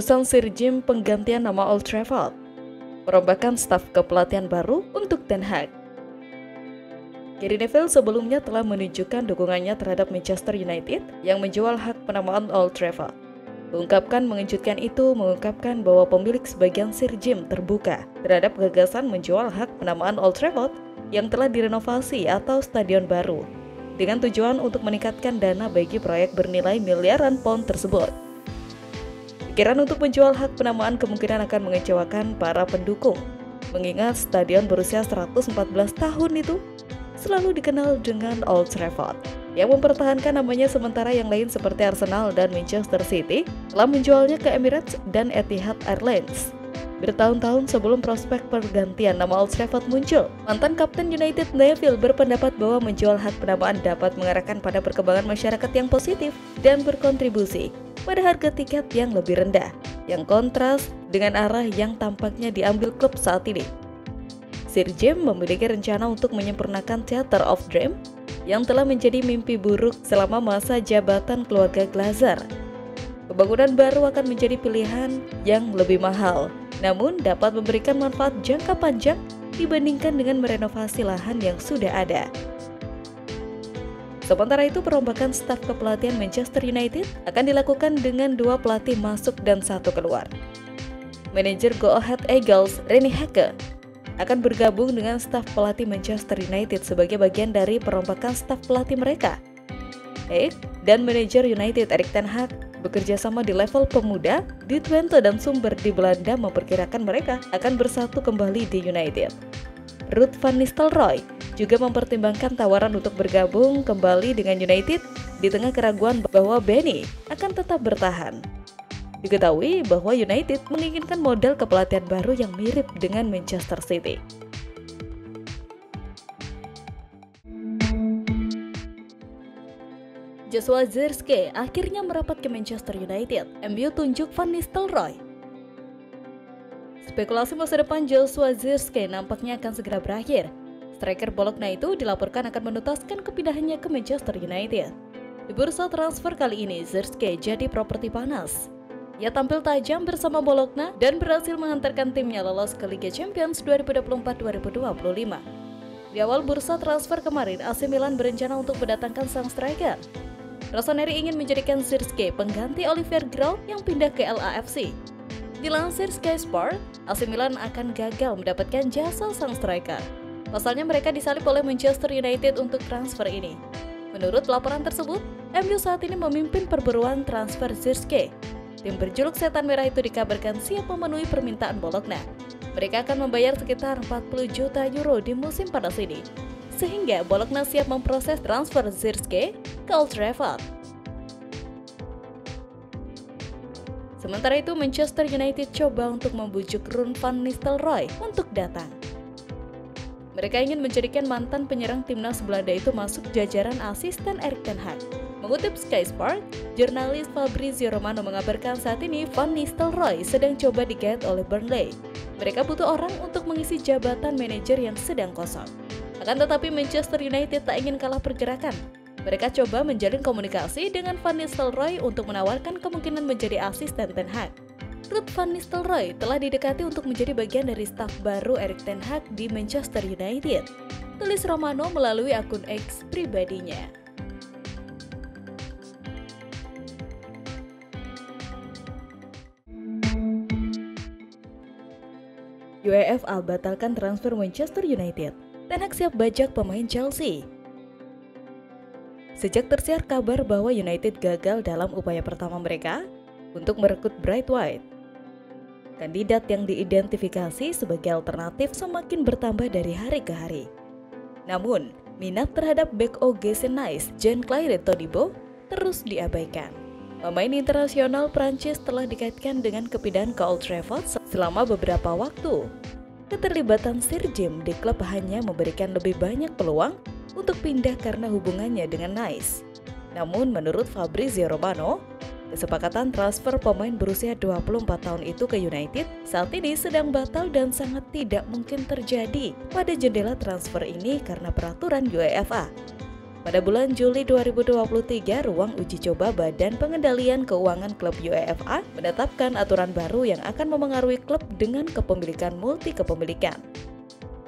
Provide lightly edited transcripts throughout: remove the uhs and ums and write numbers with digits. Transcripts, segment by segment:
Keputusan Sir Jim penggantian nama Old Trafford, perombakan staf kepelatihan baru untuk Ten Hag. Gary Neville sebelumnya telah menunjukkan dukungannya terhadap Manchester United yang menjual hak penamaan Old Trafford. Mengungkapkan mengejutkan itu mengungkapkan bahwa pemilik sebagian Sir Jim terbuka terhadap gagasan menjual hak penamaan Old Trafford yang telah direnovasi atau stadion baru dengan tujuan untuk meningkatkan dana bagi proyek bernilai miliaran pound tersebut. Pikiran untuk menjual hak penamaan kemungkinan akan mengecewakan para pendukung, mengingat stadion berusia 114 tahun itu selalu dikenal dengan Old Trafford, yang mempertahankan namanya sementara yang lain seperti Arsenal dan Manchester City telah menjualnya ke Emirates dan Etihad Airlines. Bertahun-tahun sebelum prospek pergantian nama Old Trafford muncul, mantan Kapten United Neville berpendapat bahwa menjual hak penamaan dapat mengarahkan pada perkembangan masyarakat yang positif dan berkontribusi pada harga tiket yang lebih rendah, yang kontras dengan arah yang tampaknya diambil klub saat ini. Sir Jim memiliki rencana untuk menyempurnakan Theatre of Dream yang telah menjadi mimpi buruk selama masa jabatan keluarga Glazer. Pembangunan baru akan menjadi pilihan yang lebih mahal, namun dapat memberikan manfaat jangka panjang dibandingkan dengan merenovasi lahan yang sudah ada. Sementara itu, perombakan staf kepelatihan Manchester United akan dilakukan dengan 2 pelatih masuk dan 1 keluar. Manajer Go Ahead Eagles, Rene Hake, akan bergabung dengan staf pelatih Manchester United sebagai bagian dari perombakan staf pelatih mereka. Hake dan manajer United Erik ten Hag bekerja sama di level pemuda di Twente dan sumber di Belanda memperkirakan mereka akan bersatu kembali di United. Ruud van Nistelrooy juga mempertimbangkan tawaran untuk bergabung kembali dengan United di tengah keraguan bahwa Benny akan tetap bertahan. Diketahui bahwa United menginginkan model kepelatihan baru yang mirip dengan Manchester City. Joshua Zirkzee akhirnya merapat ke Manchester United. MU tunjuk Van Nistelrooy. Spekulasi masa depan Joshua Zirkzee nampaknya akan segera berakhir. Striker Bologna itu dilaporkan akan menuntaskan kepindahannya ke Manchester United. Di bursa transfer kali ini, Zirkzee jadi properti panas. Ia tampil tajam bersama Bologna dan berhasil mengantarkan timnya lolos ke Liga Champions 2024-2025. Di awal bursa transfer kemarin, AC Milan berencana untuk mendatangkan sang striker. Rossoneri ingin menjadikan Zirkzee pengganti Olivier Giroud yang pindah ke LAFC. Dilansir Sky Sport, AC Milan akan gagal mendapatkan jasa sang striker. Pasalnya mereka disalip oleh Manchester United untuk transfer ini. Menurut laporan tersebut, MU saat ini memimpin perburuan transfer Zirkzee. Tim berjuluk Setan Merah itu dikabarkan siap memenuhi permintaan Bologna. Mereka akan membayar sekitar 40 juta euro di musim panas ini, sehingga Bologna siap memproses transfer Zirkzee ke Old Trafford. Sementara itu, Manchester United coba untuk membujuk Ruud van Nistelrooy untuk datang. Mereka ingin menjadikan mantan penyerang timnas Belanda itu masuk jajaran asisten Erik ten Hag. Mengutip Sky Sport, jurnalis Fabrizio Romano mengabarkan saat ini Van Nistelrooy sedang coba digait oleh Burnley. Mereka butuh orang untuk mengisi jabatan manajer yang sedang kosong. Akan tetapi Manchester United tak ingin kalah pergerakan. Mereka coba menjalin komunikasi dengan Van Nistelrooy untuk menawarkan kemungkinan menjadi asisten ten Hag. Ruud van Nistelrooy telah didekati untuk menjadi bagian dari staf baru Erik ten Hag di Manchester United, tulis Romano melalui akun X pribadinya. UEFA batalkan transfer Manchester United. Ten Hag siap bajak pemain Chelsea. Sejak tersiar kabar bahwa United gagal dalam upaya pertama mereka untuk merekrut Bright White, kandidat yang diidentifikasi sebagai alternatif semakin bertambah dari hari ke hari. Namun, minat terhadap bek OGC Nice, Jean-Claire Todibo, terus diabaikan. Pemain internasional Prancis telah dikaitkan dengan kepindahan ke Old Trafford selama beberapa waktu. Keterlibatan Sir Jim di klub hanya memberikan lebih banyak peluang untuk pindah karena hubungannya dengan Nice. Namun, menurut Fabrizio Romano, kesepakatan transfer pemain berusia 24 tahun itu ke United saat ini sedang batal dan sangat tidak mungkin terjadi pada jendela transfer ini karena peraturan UEFA. Pada bulan Juli 2023, ruang uji coba Badan Pengendalian Keuangan Klub UEFA menetapkan aturan baru yang akan memengaruhi klub dengan kepemilikan multi-kepemilikan.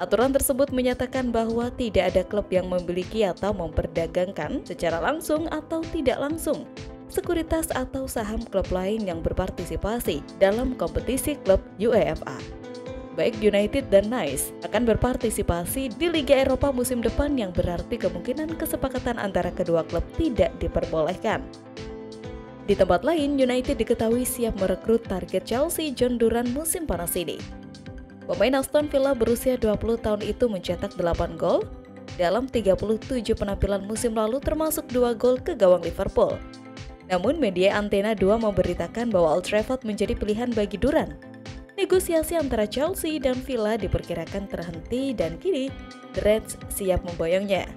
Aturan tersebut menyatakan bahwa tidak ada klub yang memiliki atau memperdagangkan secara langsung atau tidak langsung sekuritas atau saham klub lain yang berpartisipasi dalam kompetisi klub UEFA. Baik United dan Nice akan berpartisipasi di Liga Eropa musim depan, yang berarti kemungkinan kesepakatan antara kedua klub tidak diperbolehkan. Di tempat lain, United diketahui siap merekrut target Chelsea John Duran musim panas ini. Pemain Aston Villa berusia 20 tahun itu mencetak 8 gol dalam 37 penampilan musim lalu, termasuk 2 gol ke gawang Liverpool. Namun media Antena 2 memberitakan bahwa Old Trafford menjadi pilihan bagi Duran. Negosiasi antara Chelsea dan Villa diperkirakan terhenti dan kini The Reds siap memboyongnya.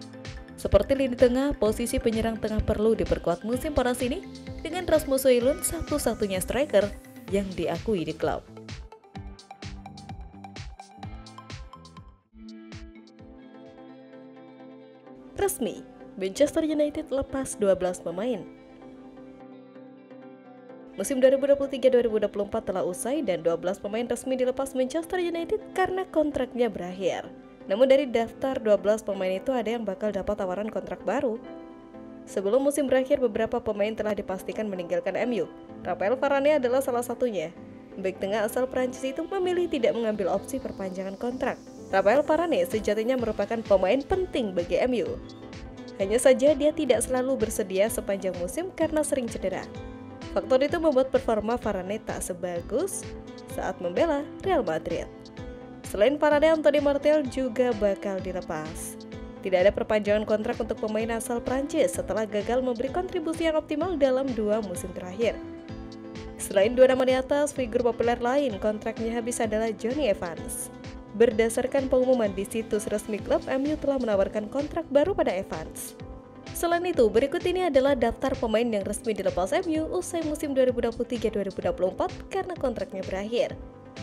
Seperti lini tengah, posisi penyerang tengah perlu diperkuat musim panas ini dengan Rasmus Højlund, satu-satunya striker yang diakui di klub. Resmi, Manchester United lepas 12 pemain. Musim 2023-2024 telah usai dan 12 pemain resmi dilepas Manchester United karena kontraknya berakhir. Namun dari daftar 12 pemain itu ada yang bakal dapat tawaran kontrak baru. Sebelum musim berakhir, beberapa pemain telah dipastikan meninggalkan MU. Raphael Varane adalah salah satunya. Bek tengah asal Prancis itu memilih tidak mengambil opsi perpanjangan kontrak. Raphael Varane sejatinya merupakan pemain penting bagi MU. Hanya saja dia tidak selalu bersedia sepanjang musim karena sering cedera. Faktor itu membuat performa Varane tak sebagus saat membela Real Madrid. Selain Varane, Anthony Martial juga bakal dilepas. Tidak ada perpanjangan kontrak untuk pemain asal Prancis setelah gagal memberi kontribusi yang optimal dalam 2 musim terakhir. Selain 2 nama di atas, figur populer lain kontraknya habis adalah Jonny Evans. Berdasarkan pengumuman di situs resmi klub, MU telah menawarkan kontrak baru pada Evans. Selain itu, berikut ini adalah daftar pemain yang resmi dilepas MU usai musim 2023-2024 karena kontraknya berakhir.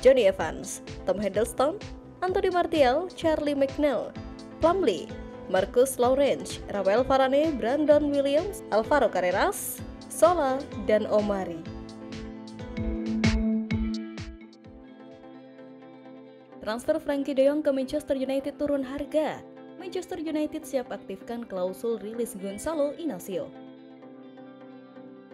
Jonny Evans, Tom Hiddleston, Anthony Martial, Charlie McNeil, Plumlee, Marcus Lawrence, Raphael Varane, Brandon Williams, Alvaro Carreras, Sola, dan Omari. Transfer Frankie de Jong ke Manchester United turun harga. Manchester United siap aktifkan klausul rilis Gonçalo Inacio.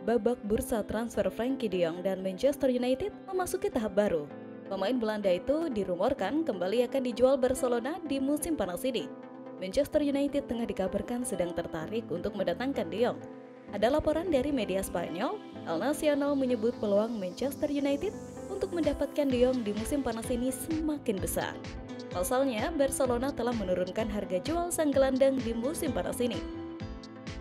Babak bursa transfer Frankie de Jong dan Manchester United memasuki tahap baru. Pemain Belanda itu dirumorkan kembali akan dijual Barcelona di musim panas ini. Manchester United tengah dikabarkan sedang tertarik untuk mendatangkan de Jong. Ada laporan dari media Spanyol, El Nacional menyebut peluang Manchester United untuk mendapatkan de Jong di musim panas ini semakin besar. Pasalnya, Barcelona telah menurunkan harga jual sang gelandang di musim panas ini.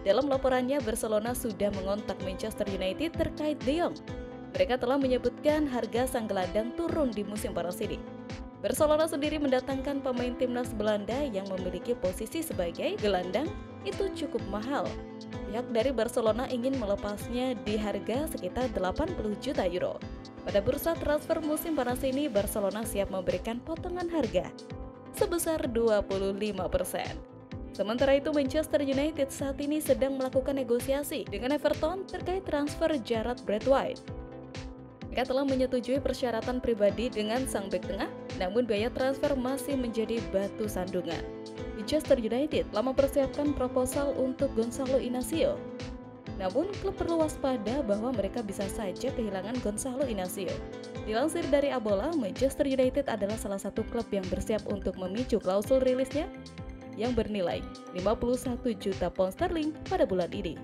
Dalam laporannya, Barcelona sudah mengontak Manchester United terkait de Jong. Mereka telah menyebutkan harga sang gelandang turun di musim panas ini. Barcelona sendiri mendatangkan pemain timnas Belanda yang memiliki posisi sebagai gelandang itu cukup mahal. Pihak dari Barcelona ingin melepasnya di harga sekitar 80 juta euro. Pada bursa transfer musim panas ini, Barcelona siap memberikan potongan harga sebesar 25%. Sementara itu, Manchester United saat ini sedang melakukan negosiasi dengan Everton terkait transfer Jarrad Braithwaite. Mereka telah menyetujui persyaratan pribadi dengan sang bek tengah, namun biaya transfer masih menjadi batu sandungan. Manchester United telah mempersiapkan proposal untuk Gonçalo Inacio. Namun, klub perlu waspada bahwa mereka bisa saja kehilangan Gonçalo Inacio. Dilansir dari Abola, Manchester United adalah salah satu klub yang bersiap untuk memicu klausul rilisnya yang bernilai 51 juta pound sterling pada bulan ini.